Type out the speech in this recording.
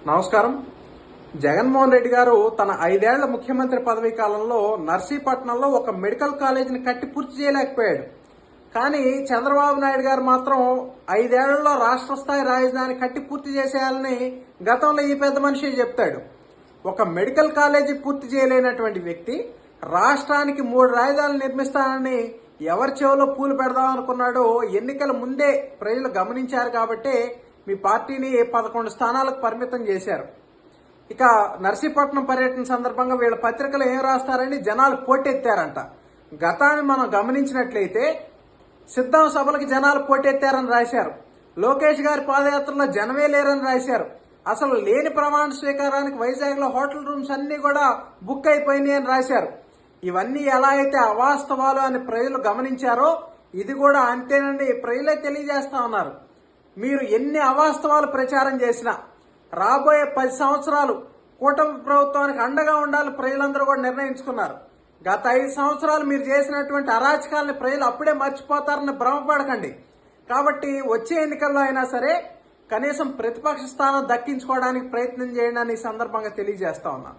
నమస్కారం. జగన్మోహన్ రెడ్డి గారు తన 5 ఏళ్ల ముఖ్యమంత్రి పదవీ కాలంలో నర్సీపట్నంలో ఒక మెడికల్ కాలేజీని కట్టి పూర్తి చేయలేకపోయాడు. కానీ చంద్రబాబు నాయుడు గారు మాత్రం 5 ఏళ్లలో రాష్ట్ర స్థాయి రాజధాని కట్టి పూర్తి చేసేయాలని గతంలో ఈ పెద్ద మనిషి చెప్తాడు. ఒక మెడికల్ కాలేజీ పూర్తి చేయలేనటువంటి వ్యక్తి రాష్ట్రానికి 3 రాజధానులు నిర్మిస్తానని ఎవరి చెవిలో పూలు పెడదాం అనుకున్నాడో ఎన్నికల ముందే ప్రజలు గమనించారు కాబట్టి మీ పార్టీని 11 స్థానాలకు పరిమితం చేశారు. ఇక నర్సీపట్నం పర్యటన సందర్భంగా వీళ్ళ పత్రికలు ఏం రాస్తారని జనాలు పోటెత్తారంట. గతాన్ని మనం గమనించినట్లయితే సిద్ధం సభలకు జనాలు పోటెత్తారని రాశారు. లోకేష్ గారి పాదయాత్రలో జనమే లేరని రాశారు. అసలు లేని ప్రమాణ స్వీకారానికి వైజాగ్ లో హోటల్ రూమ్స్ అన్ని కూడా బుక్ అయిపోయినాయి అని రాశారు. ఇవన్నీ ఎలా అయితే అవాస్తవాలు అని ప్రజలు గమనించారో ఇది కూడా అంతేనండి ప్రజలే తెలియజేస్తా ఉన్నారు. మీరు ఎన్ని అవాస్తవాలు ప్రచారం చేసినా రాబోయే 10 సంవత్సరాలు కూటమి ప్రభుత్వానికి అండగా ఉండాలి ప్రజలందరూ కూడా నిర్ణయించుకున్నారు. గత 5 సంవత్సరాలు మీరు చేసినటువంటి అరాచకాలని ప్రజలు అప్పుడే మర్చిపోతారని భ్రమపడకండి. కాబట్టి వచ్చే ఎన్నికల్లో అయినా సరే కనీసం ప్రతిపక్ష స్థానం దక్కించుకోవడానికి ప్రయత్నం చేయండి అని ఈ సందర్భంగా తెలియజేస్తా ఉన్నాను.